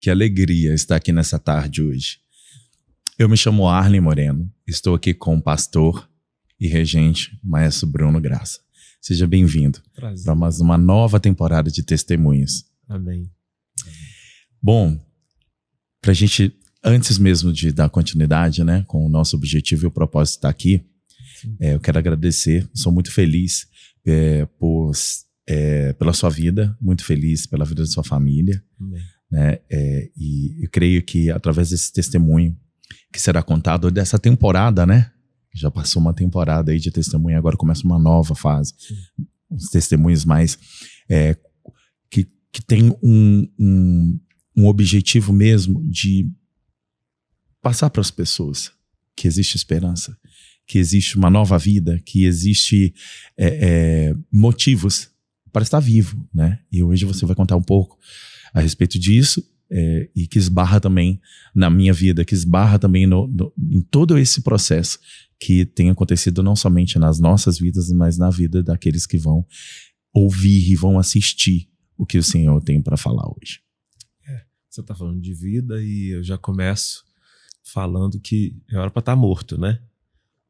Que alegria estar aqui nessa tarde hoje. Eu me chamo Arlen Moreno, estou aqui com o pastor e regente, maestro Bruno Graça. Seja bem-vindo para mais uma nova temporada de testemunhos. Amém. Bom, para a gente, antes mesmo de dar continuidade, né, com o nosso objetivo e o propósito de estar aqui, eu quero agradecer, sou muito feliz pela sua vida, muito feliz pela vida da sua família. Amém. Né? E eu creio que através desse testemunho que será contado dessa temporada, né? Já passou uma temporada aí de testemunho, agora começa uma nova fase. Sim. Uns testemunhos mais que tem um objetivo mesmo de passar para as pessoas que existe esperança, que existe uma nova vida, que existe motivos para estar vivo, né? E hoje você vai contar um pouco a respeito disso, e que esbarra também na minha vida, que esbarra também em todo esse processo que tem acontecido não somente nas nossas vidas, mas na vida daqueles que vão ouvir e vão assistir o que o Senhor tem para falar hoje. Você está falando de vida e eu já começo falando que é hora para estar morto, né?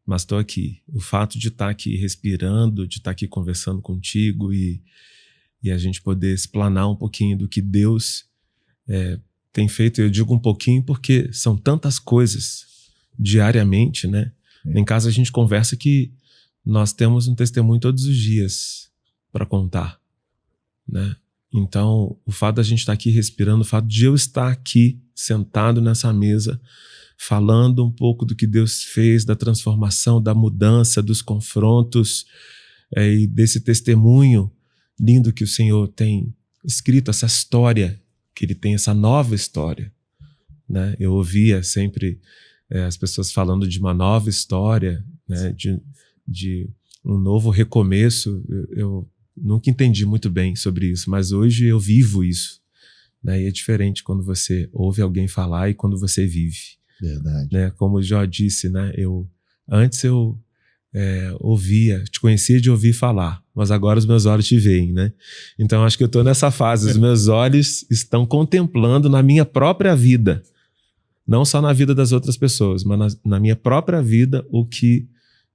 Mas estou aqui. O fato de estar aqui respirando, de estar aqui conversando contigo e a gente poder explanar um pouquinho do que Deus tem feito. Eu digo um pouquinho porque são tantas coisas diariamente, né? Em casa a gente conversa que nós temos um testemunho todos os dias para contar, né? Então, o fato da gente estar aqui respirando, o fato de eu estar aqui sentado nessa mesa, falando um pouco do que Deus fez, da transformação, da mudança, dos confrontos, e desse testemunho lindo que o Senhor tem escrito, essa história, que Ele tem essa nova história, né? Eu ouvia sempre as pessoas falando de uma nova história, né? de um novo recomeço. Eu nunca entendi muito bem sobre isso, mas hoje eu vivo isso, né? E é diferente quando você ouve alguém falar e quando você vive. Verdade. Né? Como o Jó disse, né? Antes eu ouvia, te conhecia de ouvir falar, mas agora os meus olhos te veem, né? Então acho que eu estou nessa fase, os meus olhos estão contemplando na minha própria vida, não só na vida das outras pessoas, mas na minha própria vida o que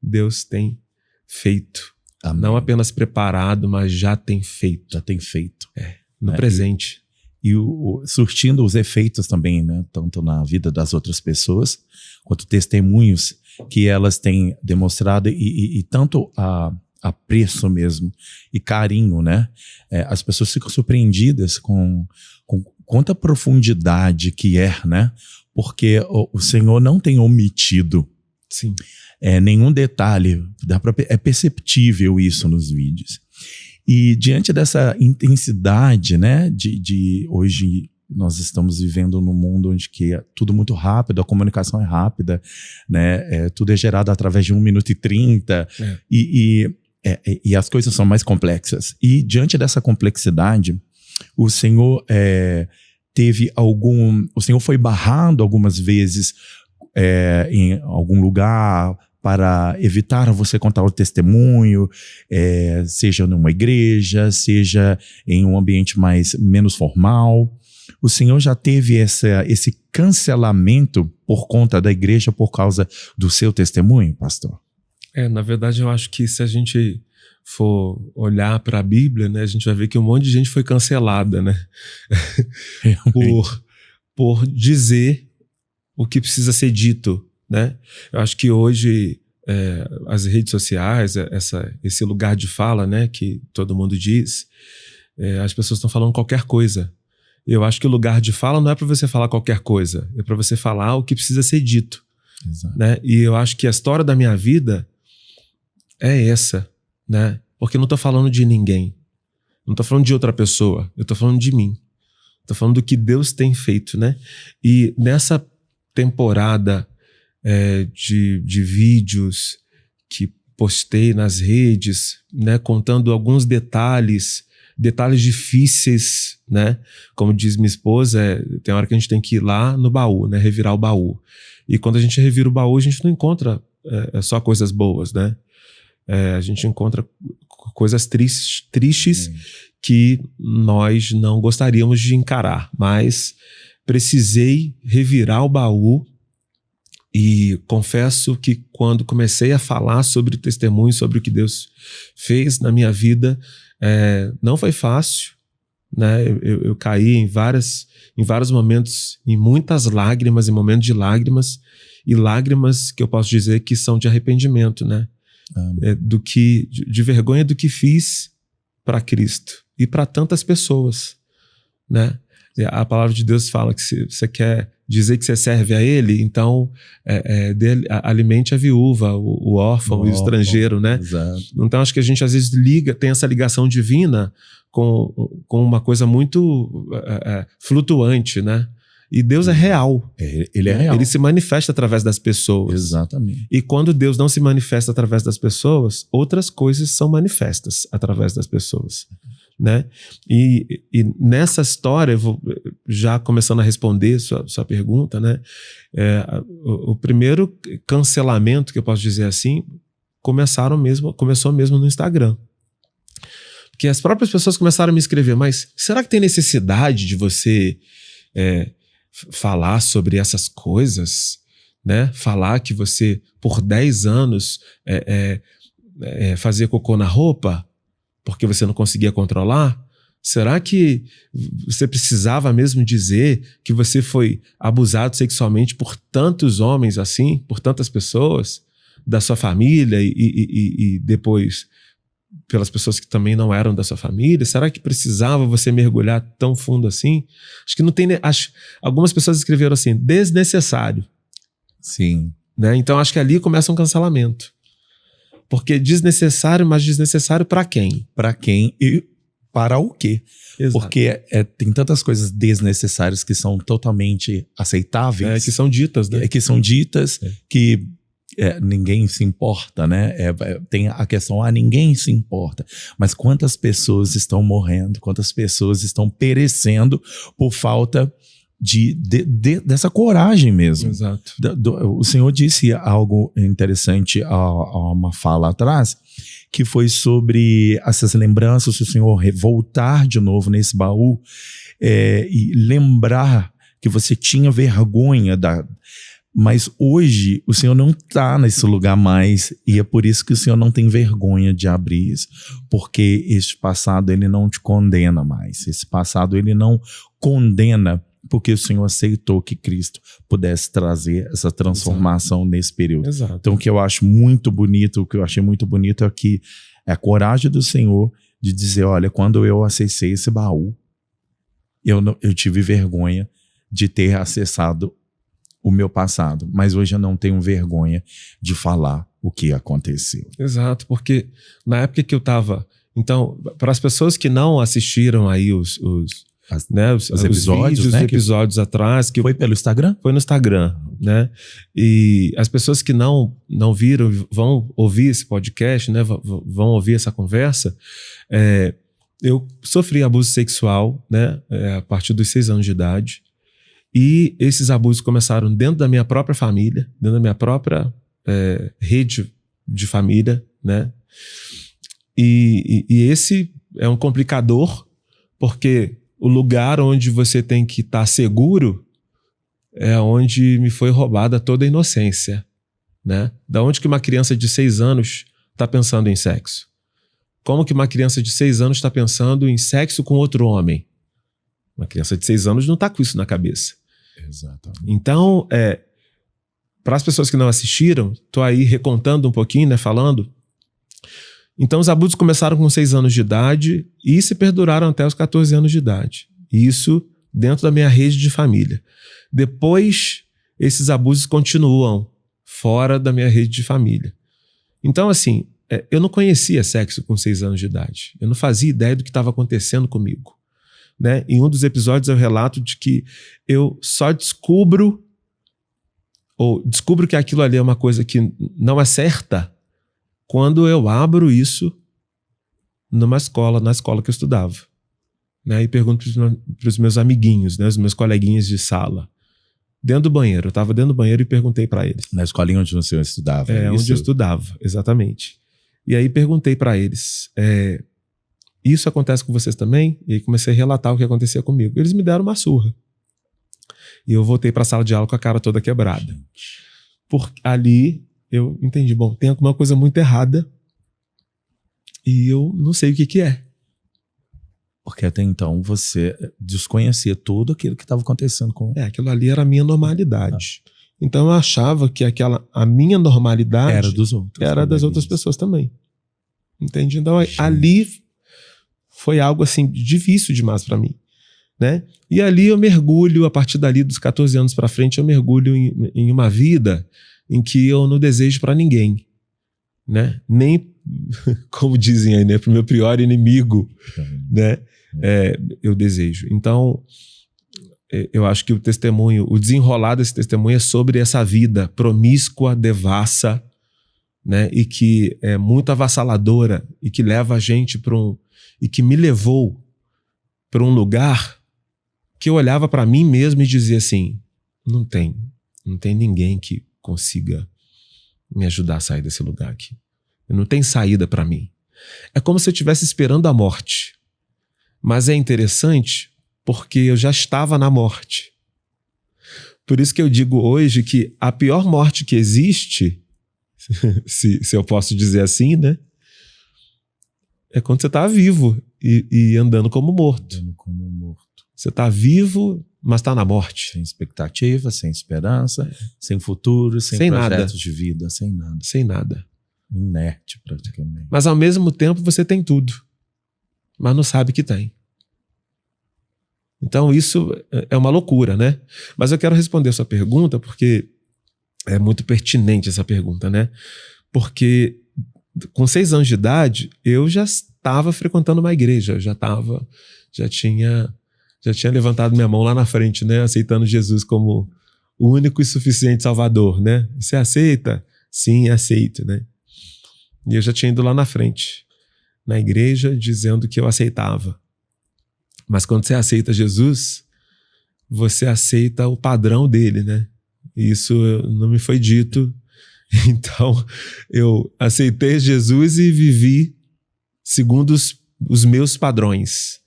Deus tem feito. Amém. Não apenas preparado, mas já tem feito. Já tem feito. No presente. E surtindo os efeitos também, né? Tanto na vida das outras pessoas, quanto testemunhos que elas têm demonstrado e tanto apreço mesmo e carinho, né? As pessoas ficam surpreendidas com quanta profundidade que né? Porque o Senhor não tem omitido Sim. Nenhum detalhe, é perceptível isso nos vídeos. E diante dessa intensidade, né, de hoje nós estamos vivendo num mundo onde que é tudo muito rápido, a comunicação é rápida, né, tudo é gerado através de 1 minuto e 30, e as coisas são mais complexas. E diante dessa complexidade, o Senhor o Senhor foi barrando algumas vezes em algum lugar para evitar você contar o testemunho, seja numa igreja, seja em um ambiente menos formal. O Senhor já teve esse cancelamento por conta da igreja por causa do seu testemunho, pastor? Na verdade eu acho que se a gente for olhar para a Bíblia, né, a gente vai ver que um monte de gente foi cancelada, né? por dizer o que precisa ser dito, né? Eu acho que hoje as redes sociais, esse lugar de fala, né, que todo mundo diz, as pessoas estão falando qualquer coisa. Eu acho que o lugar de fala não é para você falar qualquer coisa, é para você falar o que precisa ser dito. Exato. Né? E eu acho que a história da minha vida é essa, né? Porque eu não estou falando de ninguém, não estou falando de outra pessoa, eu estou falando de mim, estou falando do que Deus tem feito, né? E nessa temporada de vídeos que postei nas redes, né, contando alguns detalhes difíceis, né? Como diz minha esposa, tem hora que a gente tem que ir lá no baú, né, revirar o baú. E quando a gente revira o baú, a gente não encontra só coisas boas, né? A gente encontra coisas tristes que nós não gostaríamos de encarar, mas precisei revirar o baú. E confesso que quando comecei a falar sobre o testemunho, sobre o que Deus fez na minha vida, não foi fácil, né? Eu caí em vários momentos, em muitas lágrimas, em momentos de lágrimas, e lágrimas que eu posso dizer que são de arrependimento, né? De vergonha do que fiz para Cristo e para tantas pessoas, né? A palavra de Deus fala que se você quer dizer que você serve a Ele, então alimente a viúva, o órfão e o estrangeiro, né? Exato. Então acho que a gente às vezes tem essa ligação divina com uma coisa muito flutuante, né? E Deus é real. Ele é real. Ele se manifesta através das pessoas. Exatamente. E quando Deus não se manifesta através das pessoas, outras coisas são manifestas através das pessoas, né? E nessa história, eu vou já começando a responder sua pergunta, né? O primeiro cancelamento, que eu posso dizer assim, começou mesmo no Instagram. Porque as próprias pessoas começaram a me escrever, mas será que tem necessidade de você falar sobre essas coisas, né? Falar que você, por 10 anos, fazia cocô na roupa porque você não conseguia controlar? Será que você precisava mesmo dizer que você foi abusado sexualmente por tantos homens assim, por tantas pessoas da sua família e depois pelas pessoas que também não eram da sua família? Será que precisava você mergulhar tão fundo assim? Acho que não tem... algumas pessoas escreveram assim, desnecessário. Sim. Né? Então acho que ali começa um cancelamento. Porque desnecessário, mas desnecessário para quem? Para quem e para o quê? Exato. Porque tem tantas coisas desnecessárias que são totalmente aceitáveis. Que são ditas, né? Que são ditas, que ninguém se importa, né? Tem a questão, ninguém se importa. Mas quantas pessoas estão morrendo, quantas pessoas estão perecendo por falta dessa coragem mesmo. Exato. O Senhor disse algo interessante a uma fala atrás, que foi sobre essas lembranças, se o Senhor voltar de novo nesse baú e lembrar que você tinha vergonha mas hoje o Senhor não está nesse lugar mais, e é por isso que o Senhor não tem vergonha de abrir isso, porque este passado ele não te condena mais, esse passado ele não condena, porque o Senhor aceitou que Cristo pudesse trazer essa transformação nesse período. Exato. Então o que eu acho muito bonito, o que eu achei muito bonito é que é a coragem do Senhor de dizer, olha, quando eu acessei esse baú, eu tive vergonha de ter acessado o meu passado, mas hoje eu não tenho vergonha de falar o que aconteceu. Exato, porque na época que eu estava... Então, para as pessoas que não assistiram aí os episódios, vídeos, né, os episódios atrás... Foi pelo Instagram? Foi no Instagram, né? E as pessoas que não viram, vão ouvir esse podcast, né? Vão ouvir essa conversa. Eu sofri abuso sexual, né? A partir dos 6 anos de idade. E esses abusos começaram dentro da minha própria família, dentro da minha própria rede de família, né? E esse é um complicador, porque o lugar onde você tem que estar seguro é onde me foi roubada toda a inocência, né? Da onde que uma criança de 6 anos está pensando em sexo? Como que uma criança de 6 anos está pensando em sexo com outro homem? Uma criança de 6 anos não está com isso na cabeça. Exatamente. Então, para as pessoas que não assistiram, estou aí recontando um pouquinho, né, falando. Então, os abusos começaram com 6 anos de idade e se perduraram até os 14 anos de idade. Isso dentro da minha rede de família. Depois, esses abusos continuam fora da minha rede de família. Então, assim, eu não conhecia sexo com 6 anos de idade. Eu não fazia ideia do que estava acontecendo comigo. Né? Em um dos episódios eu relato de que eu só descubro que aquilo ali é uma coisa que não é certa quando eu abro isso na escola que eu estudava, né? E pergunto para os meus amiguinhos, né? Os meus coleguinhas de sala, dentro do banheiro. Eu estava dentro do banheiro e perguntei para eles. Na escolinha onde você estudava? Onde eu estudava, exatamente. E aí perguntei para eles... isso acontece com vocês também? E aí comecei a relatar o que acontecia comigo. Eles me deram uma surra. E eu voltei para a sala de aula com a cara toda quebrada. Ali eu entendi, bom, tem alguma coisa muito errada e eu não sei o que é. Porque até então você desconhecia tudo aquilo que estava acontecendo com... Aquilo ali era a minha normalidade. Então eu achava que a minha normalidade era dos outros. Era das outras pessoas também. Entende? Então ali foi algo assim difícil demais para mim, né? E ali eu mergulho, a partir dali dos 14 anos para frente, eu mergulho em uma vida em que eu não desejo para ninguém, né? Nem, como dizem aí, né, pro meu pior inimigo, né? Eu desejo. Então, eu acho que o testemunho, o desenrolar desse testemunho é sobre essa vida promíscua, devassa, né? E que é muito avassaladora e que leva a gente e que me levou para um lugar que eu olhava para mim mesmo e dizia assim, não tem ninguém que consiga me ajudar a sair desse lugar aqui. Não tem saída para mim. É como se eu estivesse esperando a morte. Mas é interessante porque eu já estava na morte. Por isso que eu digo hoje que a pior morte que existe, se eu posso dizer assim, né? É quando você está vivo e andando como morto. Você está vivo, mas está na morte. Sem expectativa, sem esperança, sem futuro, sem projetos de vida, sem nada. Sem nada. Inerte praticamente. Mas ao mesmo tempo você tem tudo, mas não sabe que tem. Então isso é uma loucura, né? Mas eu quero responder a sua pergunta porque é muito pertinente essa pergunta, né? Porque com 6 anos de idade eu já estava frequentando uma igreja, já tinha levantado minha mão lá na frente, né? Aceitando Jesus como o único e suficiente Salvador, né? Você aceita? Sim, aceito, né? E eu já tinha ido lá na frente, na igreja, dizendo que eu aceitava. Mas quando você aceita Jesus, você aceita o padrão dele, né? E isso não me foi dito. Então, eu aceitei Jesus e vivi segundo os meus padrões.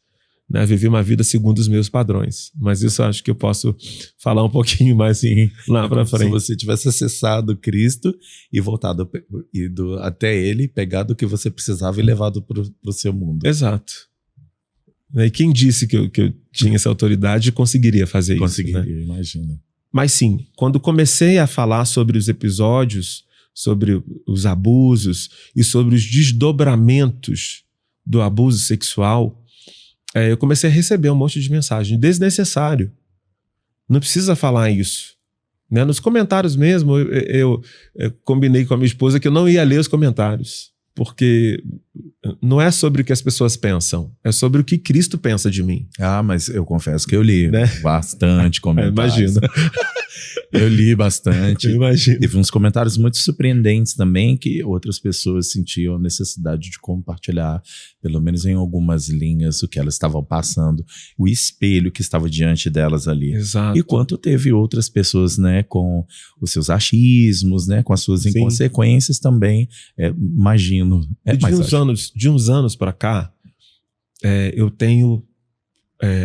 Né? Vivi uma vida segundo os meus padrões. Mas isso eu acho que eu posso falar um pouquinho mais assim, lá para frente. Se você tivesse acessado Cristo e voltado ido até ele, pegado o que você precisava e levado para o seu mundo. Exato. E quem disse que eu tinha essa autoridade e conseguiria fazer isso? Conseguiria, né? Imagina. Mas sim, quando comecei a falar sobre os episódios, sobre os abusos e sobre os desdobramentos do abuso sexual, eu comecei a receber um monte de mensagem desnecessário. Não precisa falar isso. Né? Nos comentários mesmo, eu combinei com a minha esposa que eu não ia ler os comentários. Porque não é sobre o que as pessoas pensam, é sobre o que Cristo pensa de mim. Ah, mas eu confesso que eu li, né? Bastante comentários. Imagina. Eu li bastante. Imagina. Teve uns comentários muito surpreendentes também que outras pessoas sentiam necessidade de compartilhar, pelo menos em algumas linhas, o que elas estavam passando, o espelho que estava diante delas ali. Exato. E quanto teve outras pessoas, né, com os seus achismos, né, com as suas inconsequências também, imagino. De uns anos para cá, eu tenho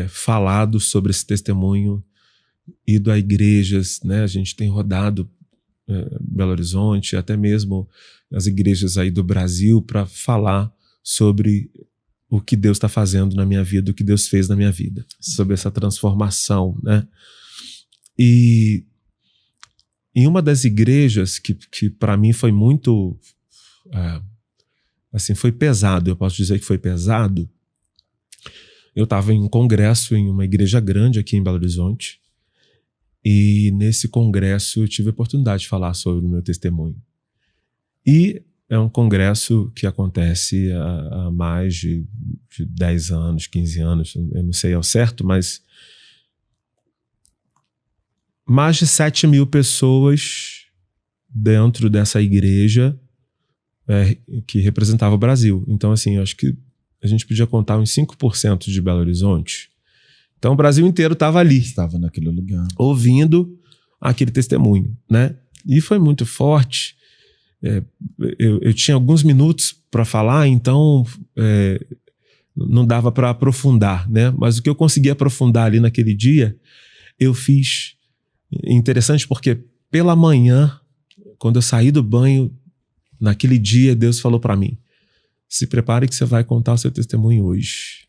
falado sobre esse testemunho, ido a igrejas, né? A gente tem rodado Belo Horizonte, até mesmo as igrejas aí do Brasil, para falar sobre o que Deus está fazendo na minha vida, o que Deus fez na minha vida, sobre essa transformação, né? E em uma das igrejas que para mim foi muito assim, foi pesado, eu posso dizer que foi pesado. Eu estava em um congresso em uma igreja grande aqui em Belo Horizonte. E nesse congresso eu tive a oportunidade de falar sobre o meu testemunho. E é um congresso que acontece há mais de 10 anos, 15 anos, eu não sei ao certo, mas mais de 7 mil pessoas dentro dessa igreja que representava o Brasil. Então, assim, eu acho que a gente podia contar uns 5% de Belo Horizonte. Então o Brasil inteiro estava ali. Estava naquele lugar. Ouvindo aquele testemunho, né? E foi muito forte. Eu tinha alguns minutos para falar, então não dava para aprofundar, né? Mas o que eu consegui aprofundar ali naquele dia eu fiz. Interessante porque pela manhã, quando eu saí do banho, naquele dia, Deus falou para mim: se prepare que você vai contar o seu testemunho hoje.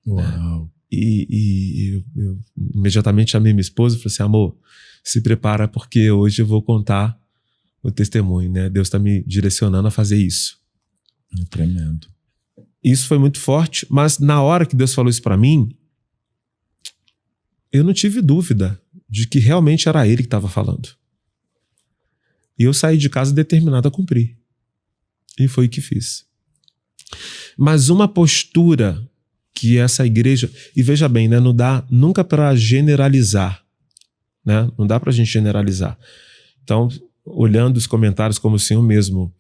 Uau. E eu imediatamente chamei minha esposa e falei assim: amor, se prepara porque hoje eu vou contar o testemunho, né? Deus está me direcionando a fazer isso. Tremendo. Isso foi muito forte, mas na hora que Deus falou isso para mim, eu não tive dúvida de que realmente era Ele que estava falando. E eu saí de casa determinado a cumprir. E foi o que fiz. Mas uma postura que essa igreja... E veja bem, né, não dá nunca para generalizar. Né? Não dá para a gente generalizar. Então, olhando os comentários como o senhor mesmo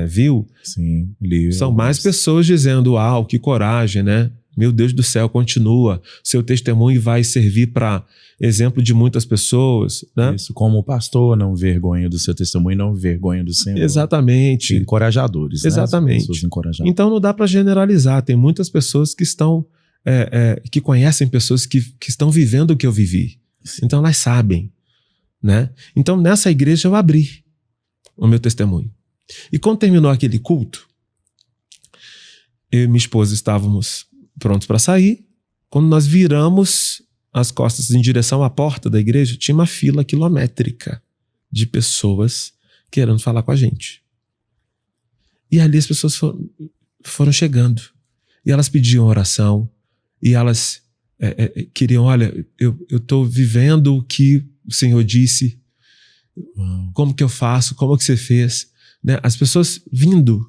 viu, sim, li, são mais pessoas dizendo: uau, que coragem, né? Meu Deus do céu, continua. Seu testemunho vai servir para exemplo de muitas pessoas, né? Isso, como pastor, não vergonha do seu testemunho, não vergonha do Senhor. Exatamente. Encorajadores, exatamente. Né? Pessoas encorajadoras. Então não dá para generalizar. Tem muitas pessoas que estão, que conhecem pessoas que estão vivendo o que eu vivi. Sim. Então elas sabem, né? Então nessa igreja eu abri o meu testemunho. E quando terminou aquele culto, eu e minha esposa estávamos prontos para sair. Quando nós viramos as costas em direção à porta da igreja, tinha uma fila quilométrica de pessoas querendo falar com a gente. E ali as pessoas foram chegando. E elas pediam oração. E elas queriam: olha, eu estou vivendo o que o Senhor disse. Como que eu faço? Como que você fez? Né? As pessoas vindo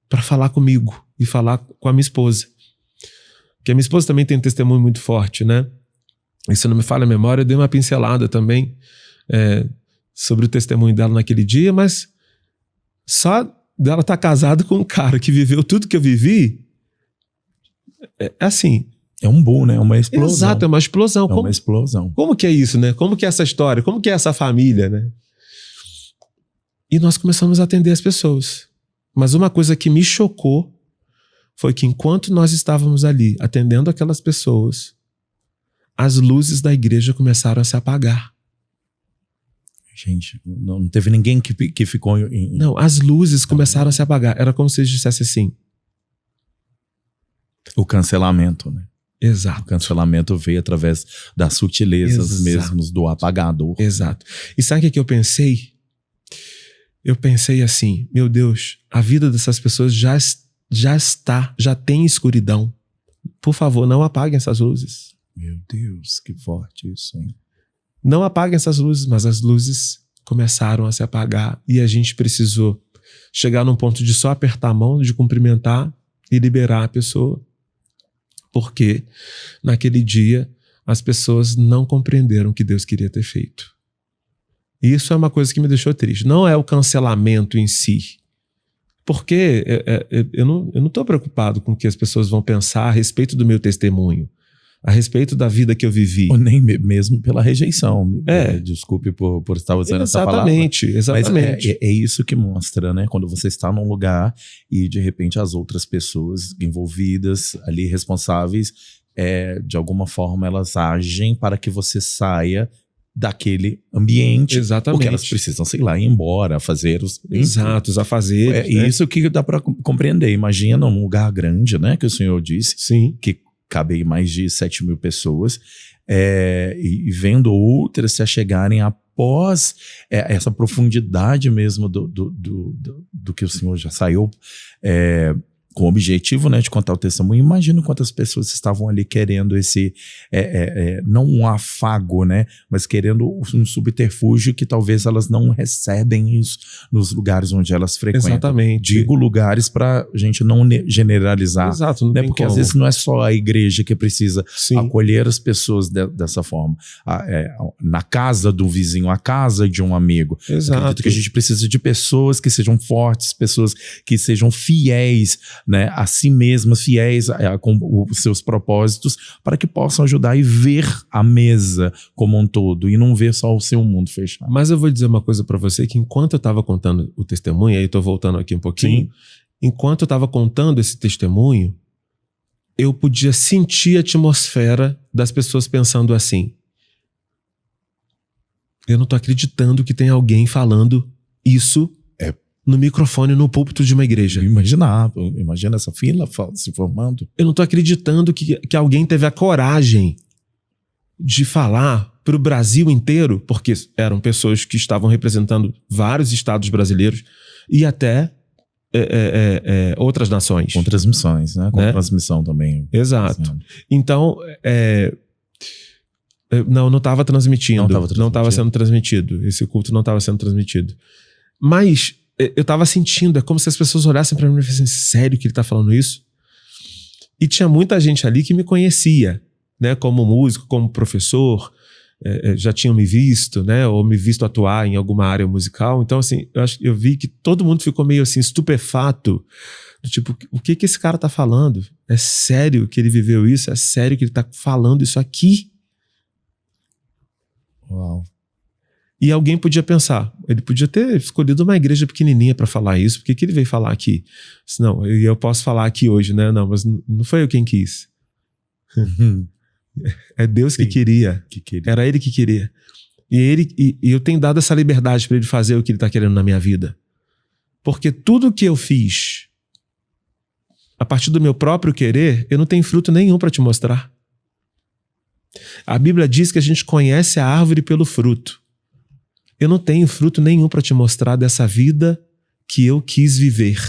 para falar comigo e falar com a minha esposa. Porque a minha esposa também tem um testemunho muito forte, né? E se não me falha a memória, eu dei uma pincelada também sobre o testemunho dela naquele dia, mas só dela estar casada com um cara que viveu tudo que eu vivi, assim... É um boom, né? É uma explosão. Exato, é uma explosão. Uma explosão. Como que é isso, né? Como que é essa história? Como que é essa família, né? E nós começamos a atender as pessoas. Mas uma coisa que me chocou foi que enquanto nós estávamos ali atendendo aquelas pessoas, as luzes da igreja começaram a se apagar. Gente, não teve ninguém que ficou em... Não, as luzes começaram a se apagar. Era como se eles dissessem assim... O cancelamento, né? Exato. O cancelamento veio através das sutilezas mesmo do apagador. Exato. E sabe o que eu pensei? Eu pensei assim: meu Deus, a vida dessas pessoas já tem escuridão. Por favor, não apaguem essas luzes. Meu Deus, que forte isso, hein? Não apaguem essas luzes, mas as luzes começaram a se apagar e a gente precisou chegar num ponto de só apertar a mão, de cumprimentar e liberar a pessoa. Porque naquele dia as pessoas não compreenderam o que Deus queria ter feito. E isso é uma coisa que me deixou triste. Não é o cancelamento em si. Porque eu não estou preocupado com o que as pessoas vão pensar a respeito do meu testemunho, a respeito da vida que eu vivi. Ou nem mesmo pela rejeição. Desculpe por estar usando essa palavra. Exatamente. Mas é isso que mostra, né? Quando você está num lugar e de repente as outras pessoas envolvidas ali, responsáveis, de alguma forma elas agem para que você saia daquele ambiente. Exatamente. Porque elas precisam, sei lá, ir embora, fazer os... Exatos, a fazer. Né? Isso que dá para compreender. Imagina um lugar grande, né? Que o senhor disse. Sim. Que cabe mais de 7.000 pessoas. E vendo outras se achegarem após essa profundidade mesmo do que o senhor já saiu com o objetivo, né, de contar o testemunho. Imagino quantas pessoas estavam ali querendo esse, não um afago, né, mas querendo um subterfúgio que talvez elas não recebem isso nos lugares onde elas frequentam. Exatamente. Digo lugares para a gente não generalizar. Exato, não né, tem porque como. Às vezes não é só a igreja que precisa Sim. acolher as pessoas dessa forma. Na casa do vizinho, a casa de um amigo. Exato. Acredito que a gente precisa de pessoas que sejam fortes, pessoas que sejam fiéis, né, a si mesmas, fiéis com os seus propósitos, para que possam ajudar e ver a mesa como um todo e não ver só o seu mundo fechado. Mas eu vou dizer uma coisa para você, que enquanto eu estava contando o testemunho, aí eu tô voltando aqui um pouquinho, enquanto eu estava contando esse testemunho, eu podia sentir a atmosfera das pessoas pensando assim: Eu não tô acreditando que tem alguém falando isso no microfone, no púlpito de uma igreja. Imagina essa fila se formando. Eu não tô acreditando que alguém teve a coragem de falar para o Brasil inteiro, porque eram pessoas que estavam representando vários estados brasileiros e até outras nações. Com transmissões, né? Com transmissão também. Exato. Então, não estava transmitindo. Não estava sendo transmitido. Esse culto não estava sendo transmitido. Mas eu estava sentindo, é como se as pessoas olhassem para mim e falassem, sério que ele está falando isso? E tinha muita gente ali que me conhecia, né? Como músico, como professor, já tinham me visto, né? Ou me visto atuar em alguma área musical. Então, assim, eu vi que todo mundo ficou meio assim, estupefato. Tipo, o que esse cara tá falando? É sério que ele viveu isso? É sério que ele tá falando isso aqui? Uau. E alguém podia pensar, ele podia ter escolhido uma igreja pequenininha para falar isso, por que ele veio falar aqui? Não, eu posso falar aqui hoje, né? Não, mas não foi eu quem quis. É Deus que queria. Era ele que queria. E eu tenho dado essa liberdade para ele fazer o que ele está querendo na minha vida. Porque tudo que eu fiz a partir do meu próprio querer, eu não tenho fruto nenhum para te mostrar. A Bíblia diz que a gente conhece a árvore pelo fruto. Eu não tenho fruto nenhum para te mostrar dessa vida que eu quis viver.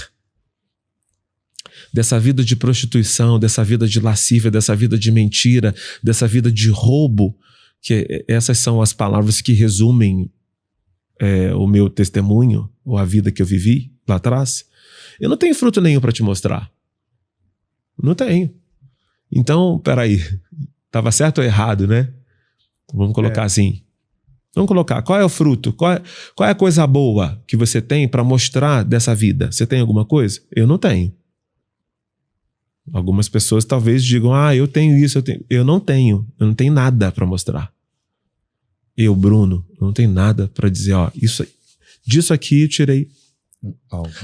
Dessa vida de prostituição, dessa vida de lascívia, dessa vida de mentira, dessa vida de roubo, que essas são as palavras que resumem o meu testemunho, ou a vida que eu vivi lá atrás. Eu não tenho fruto nenhum para te mostrar. Não tenho. Então, peraí, estava certo ou errado, né? Vamos colocar assim. Vamos colocar, qual é o fruto? Qual é a coisa boa que você tem para mostrar dessa vida? Você tem alguma coisa? Eu não tenho. Algumas pessoas talvez digam, eu tenho isso, eu não tenho. Eu não tenho nada para mostrar. Eu, Bruno, não tenho nada para dizer, disso aqui eu tirei.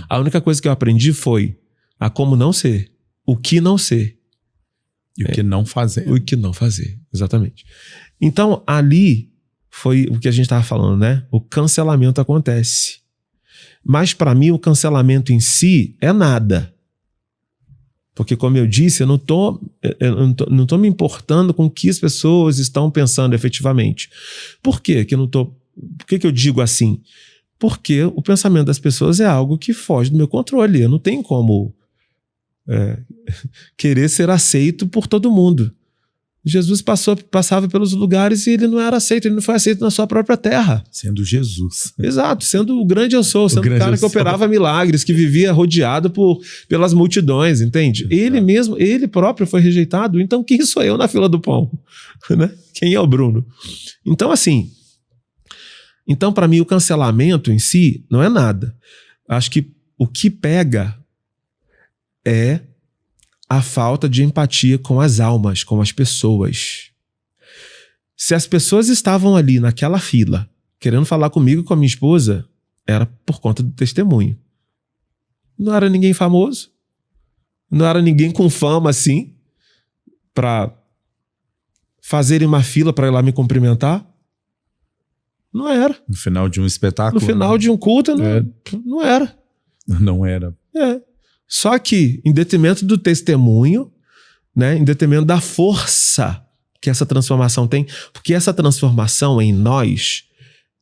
A única coisa que eu aprendi foi a como não ser, o que não ser. E o que não fazer. O que não fazer, exatamente. Então, ali foi o que a gente estava falando, né? O cancelamento acontece. Mas, para mim, o cancelamento em si é nada. Porque, como eu disse, eu não tô me importando com o que as pessoas estão pensando efetivamente. Por quê que eu não tô... Por que eu digo assim? Porque o pensamento das pessoas é algo que foge do meu controle. Eu não tenho como querer ser aceito por todo mundo. Jesus passava pelos lugares e ele não era aceito, ele não foi aceito na sua própria terra. Sendo Jesus. Exato, sendo o grande eu sou, sendo o cara que operava milagres, que vivia rodeado pelas multidões, entende? Ele próprio foi rejeitado, então quem sou eu na fila do pão? Né? Quem é o Bruno? Então, assim, para mim o cancelamento em si não é nada. Acho que o que pega é a falta de empatia com as almas, com as pessoas. Se as pessoas estavam ali naquela fila, querendo falar comigo e com a minha esposa, era por conta do testemunho. Não era ninguém famoso, não era ninguém com fama assim, para fazerem uma fila para ir lá me cumprimentar. Não era. No final de um espetáculo. No final de um culto, não era. Não era. Só que, em detrimento do testemunho, né, em detrimento da força que essa transformação tem, porque essa transformação em nós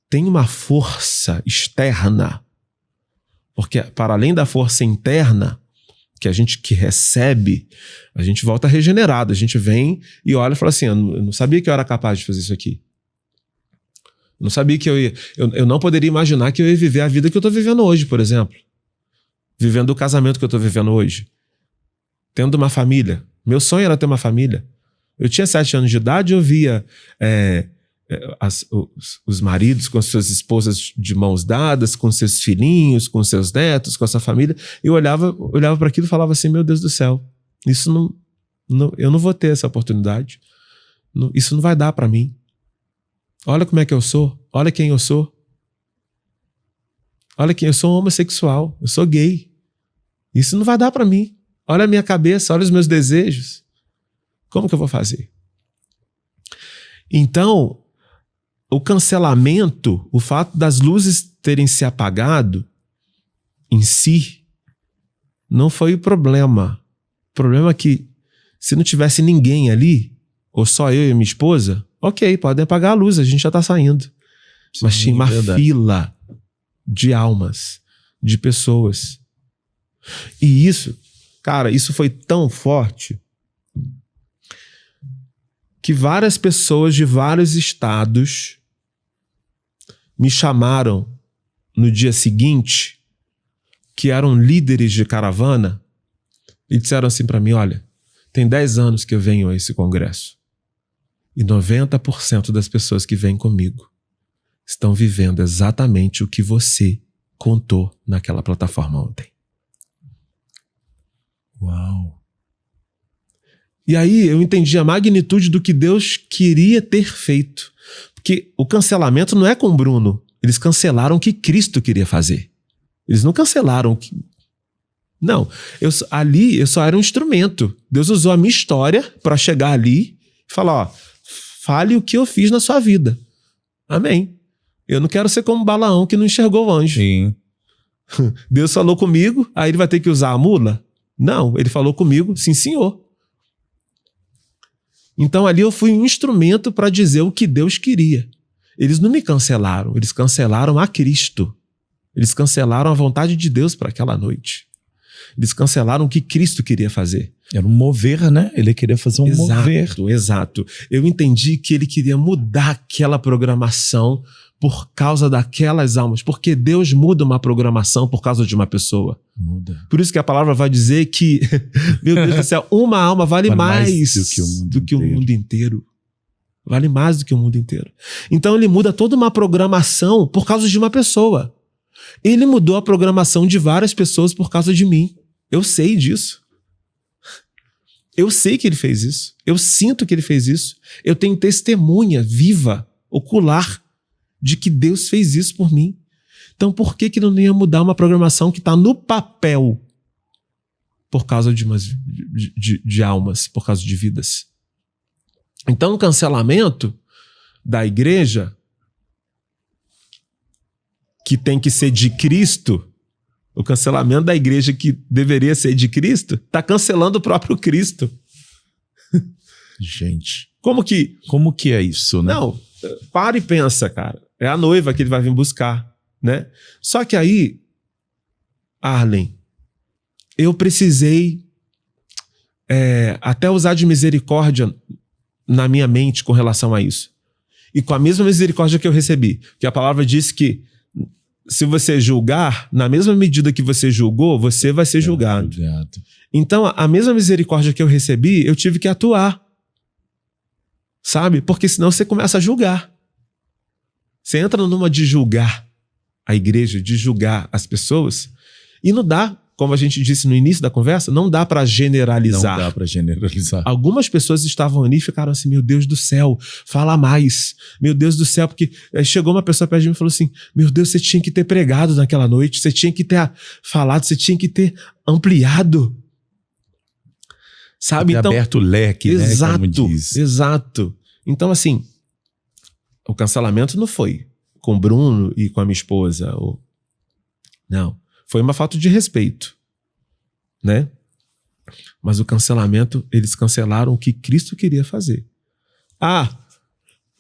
tem uma força externa. Porque, para além da força interna, que a gente que recebe, a gente volta regenerado. A gente vem e olha e fala assim, eu não sabia que eu era capaz de fazer isso aqui. Eu não sabia que eu não poderia imaginar que eu ia viver a vida que eu estou vivendo hoje, por exemplo. Vivendo o casamento que eu estou vivendo hoje. Tendo uma família. Meu sonho era ter uma família. Eu tinha 7 anos de idade, eu via os maridos com suas esposas de mãos dadas, com seus filhinhos, com seus netos, com essa família. Eu olhava para aquilo e falava assim, meu Deus do céu, isso eu não vou ter essa oportunidade. Isso não vai dar para mim. Olha como é que eu sou. Olha quem eu sou. Olha que eu sou homossexual, eu sou gay. Isso não vai dar para mim. Olha a minha cabeça, olha os meus desejos. Como que eu vou fazer? Então, o cancelamento, o fato das luzes terem se apagado em si, não foi o problema. O problema é que se não tivesse ninguém ali, ou só eu e minha esposa, ok, podem apagar a luz, a gente já tá saindo. Sim, mas tinha uma fila de almas, de pessoas. E isso, cara, isso foi tão forte que várias pessoas de vários estados me chamaram no dia seguinte, que eram líderes de caravana, e disseram assim para mim, olha, tem 10 anos que eu venho a esse congresso e 90% das pessoas que vêm comigo estão vivendo exatamente o que você contou naquela plataforma ontem. Uau! E aí eu entendi a magnitude do que Deus queria ter feito. Porque o cancelamento não é com o Bruno. Eles cancelaram o que Cristo queria fazer. Eles não cancelaram o que... Não. Ali eu só era um instrumento. Deus usou a minha história para chegar ali e falar, ó, fale o que eu fiz na sua vida. Amém. Eu não quero ser como Balaão que não enxergou o anjo. Sim. Deus falou comigo, aí ele vai ter que usar a mula? Não, ele falou comigo, sim senhor. Então ali eu fui um instrumento para dizer o que Deus queria. Eles não me cancelaram, eles cancelaram a Cristo. Eles cancelaram a vontade de Deus para aquela noite. Eles cancelaram o que Cristo queria fazer. Era um mover, né? Ele queria fazer um mover. Exato. Eu entendi que ele queria mudar aquela programação por causa daquelas almas. Porque Deus muda uma programação por causa de uma pessoa. Muda. Por isso que a palavra vai dizer que, meu Deus do céu, uma alma vale mais do que o mundo inteiro. Vale mais do que o mundo inteiro. Então ele muda toda uma programação por causa de uma pessoa. Ele mudou a programação de várias pessoas por causa de mim. Eu sei disso. Eu sei que ele fez isso. Eu sinto que ele fez isso. Eu tenho testemunha viva, ocular, de que Deus fez isso por mim. Então por que não ia mudar uma programação que está no papel por causa de almas, por causa de vidas? Então o cancelamento da igreja, que tem que ser de Cristo, o cancelamento da igreja que deveria ser de Cristo, está cancelando o próprio Cristo. Gente. Como que é isso, né? Não, para e pensa, cara. É a noiva que ele vai vir buscar, né? Só que aí, Arlen, eu precisei até usar de misericórdia na minha mente com relação a isso. E com a mesma misericórdia que eu recebi. Que a palavra diz que se você julgar, na mesma medida que você julgou, você vai ser julgado. Então, a mesma misericórdia que eu recebi, eu tive que atuar. Sabe? Porque senão você começa a julgar. Você entra numa de julgar a igreja, de julgar as pessoas, e não dá, como a gente disse no início da conversa, não dá para generalizar. Não dá para generalizar. Algumas pessoas estavam ali e ficaram assim, meu Deus do céu, fala mais. Meu Deus do céu, porque chegou uma pessoa perto de mim e falou assim, meu Deus, você tinha que ter pregado naquela noite, você tinha que ter falado, você tinha que ter ampliado. Sabe? Então, aberto o leque, exato, né? Como diz. Exato. Então, assim, o cancelamento não foi com o Bruno e com a minha esposa. Não. Foi uma falta de respeito, né? Mas o cancelamento, eles cancelaram o que Cristo queria fazer. Ah,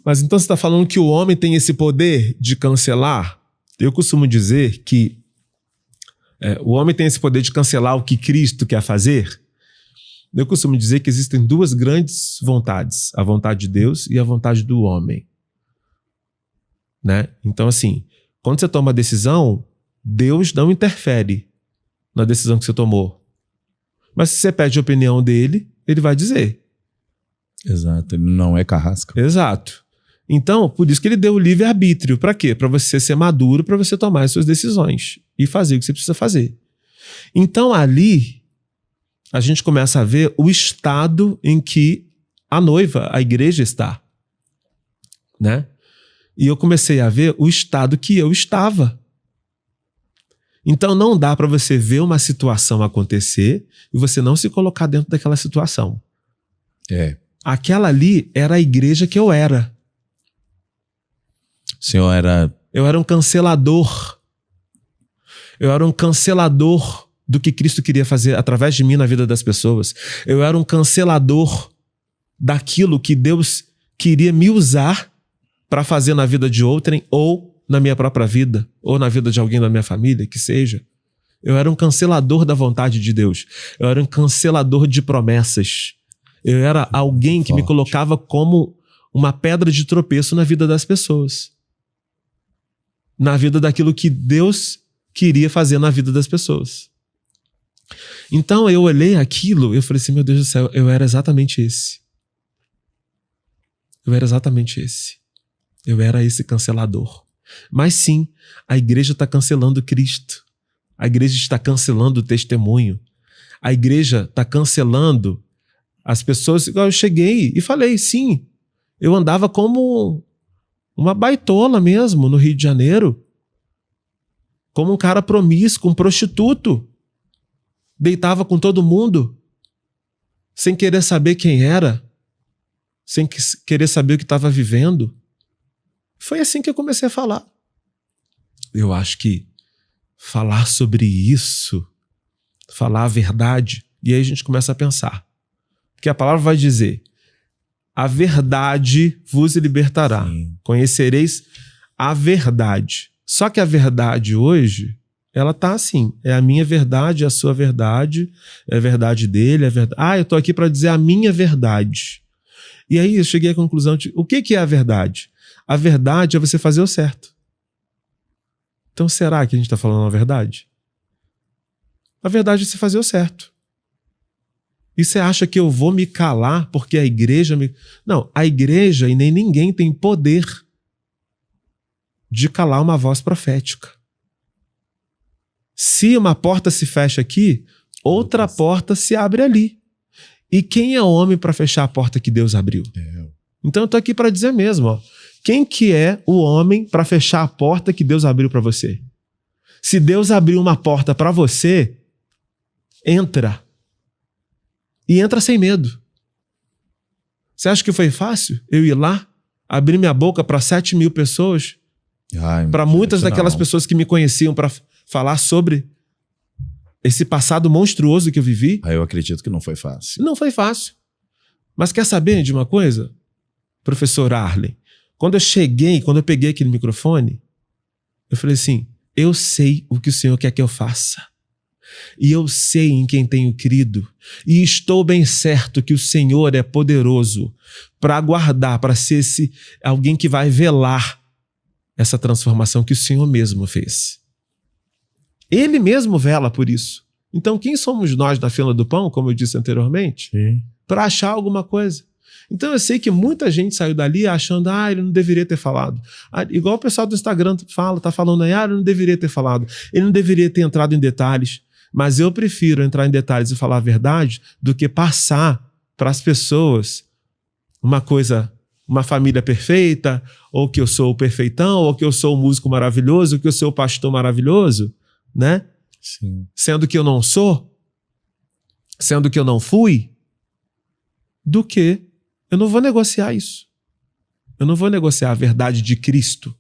mas então você está falando que o homem tem esse poder de cancelar? Eu costumo dizer que o homem tem esse poder de cancelar o que Cristo quer fazer. Eu costumo dizer que existem duas grandes vontades, a vontade de Deus e a vontade do homem. Né? Então, assim, quando você toma a decisão, Deus não interfere na decisão que você tomou. Mas se você pede a opinião dele, ele vai dizer. Exato, ele não é carrasca. Exato. Então, por isso que ele deu o livre-arbítrio. Para quê? Para você ser maduro, para você tomar as suas decisões e fazer o que você precisa fazer. Então, ali, a gente começa a ver o estado em que a noiva, a igreja está. Né? E eu comecei a ver o estado que eu estava. Então não dá para você ver uma situação acontecer e você não se colocar dentro daquela situação. Aquela ali era a igreja que eu era. O senhor era... Eu era um cancelador. Eu era um cancelador do que Cristo queria fazer através de mim na vida das pessoas. Eu era um cancelador daquilo que Deus queria me usar para fazer na vida de outrem, ou na minha própria vida, ou na vida de alguém da minha família, que seja. Eu era um cancelador da vontade de Deus. Eu era um cancelador de promessas. Eu era alguém que me colocava como uma pedra de tropeço na vida das pessoas. Na vida daquilo que Deus queria fazer na vida das pessoas. Então eu olhei aquilo e eu falei assim, meu Deus do céu, eu era exatamente esse. Eu era exatamente esse. Eu era esse cancelador. Mas sim, a igreja está cancelando Cristo. A igreja está cancelando o testemunho. A igreja está cancelando as pessoas. Eu cheguei e falei, sim, eu andava como uma baitola mesmo no Rio de Janeiro. Como um cara promíscuo, um prostituto. Deitava com todo mundo, sem querer saber quem era, sem querer saber o que estava vivendo. Foi assim que eu comecei a falar. Eu acho que falar sobre isso, falar a verdade, e aí a gente começa a pensar. Porque a palavra vai dizer, a verdade vos libertará. Sim. Conhecereis a verdade. Só que a verdade hoje, ela tá assim, é a minha verdade, é a sua verdade, é a verdade dele, é a verdade... Ah, eu tô aqui para dizer a minha verdade. E aí eu cheguei à conclusão de, o que é a verdade? A verdade é você fazer o certo. Então será que a gente está falando a verdade? A verdade é você fazer o certo. E você acha que eu vou me calar porque a igreja me... Não, a igreja e nem ninguém tem poder de calar uma voz profética. Se uma porta se fecha aqui, outra porta se abre ali. E quem é homem para fechar a porta que Deus abriu? Então eu estou aqui para dizer mesmo, ó, quem que é o homem para fechar a porta que Deus abriu para você? Se Deus abriu uma porta para você, entra. E entra sem medo. Você acha que foi fácil eu ir lá, abrir minha boca para 7 mil pessoas? Para muitas daquelas pessoas que me conheciam, para falar sobre esse passado monstruoso que eu vivi? Eu acredito que não foi fácil. Não foi fácil. Mas quer saber de uma coisa, professor Arlen? Quando eu peguei aquele microfone, eu falei assim, eu sei o que o Senhor quer que eu faça. E eu sei em quem tenho crido. E estou bem certo que o Senhor é poderoso para guardar, para ser alguém que vai velar essa transformação que o Senhor mesmo fez. Ele mesmo vela por isso. Então quem somos nós na fila do pão, como eu disse anteriormente, para achar alguma coisa? Então eu sei que muita gente saiu dali achando, ele não deveria ter falado. Igual o pessoal do Instagram tá falando aí, ele não deveria ter falado. Ele não deveria ter entrado em detalhes. Mas eu prefiro entrar em detalhes e falar a verdade do que passar para as pessoas uma coisa, uma família perfeita, ou que eu sou o perfeitão, ou que eu sou o músico maravilhoso, ou que eu sou o pastor maravilhoso, né? Sim. Sendo que eu não sou, sendo que eu não fui, do que eu não vou negociar isso. Eu não vou negociar a verdade de Cristo.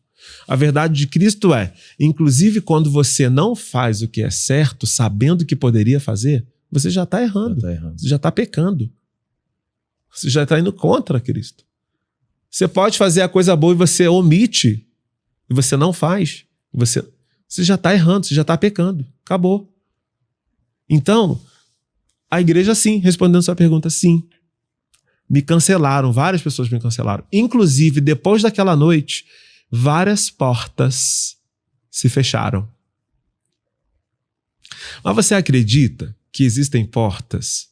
A verdade de Cristo é, inclusive quando você não faz o que é certo, sabendo que poderia fazer, você já está errando. Você já está pecando. Você já está indo contra Cristo. Você pode fazer a coisa boa e você omite, e você não faz. Você já está errando, você já está pecando. Acabou. Então, a igreja sim, respondendo sua pergunta, sim. Me cancelaram, várias pessoas me cancelaram. Inclusive, depois daquela noite, várias portas se fecharam. Mas você acredita que existem portas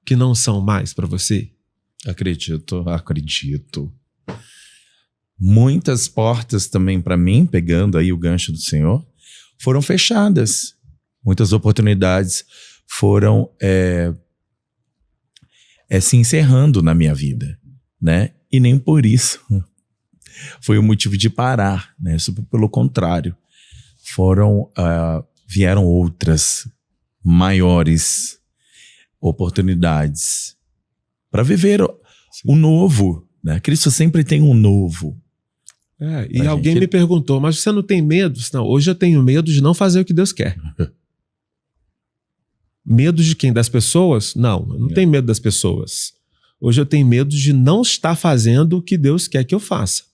que não são mais para você? Acredito. Muitas portas também para mim, pegando aí o gancho do Senhor, foram fechadas. Muitas oportunidades foram se encerrando na minha vida, né? E nem por isso foi o motivo de parar, né? Pelo contrário, vieram outras maiores oportunidades para viver o novo, né? Cristo sempre tem um novo E alguém me perguntou, mas você não tem medo? Não, hoje eu tenho medo de não fazer o que Deus quer. Medo de quem? Das pessoas? Não, eu não tenho medo das pessoas. Hoje eu tenho medo de não estar fazendo o que Deus quer que eu faça.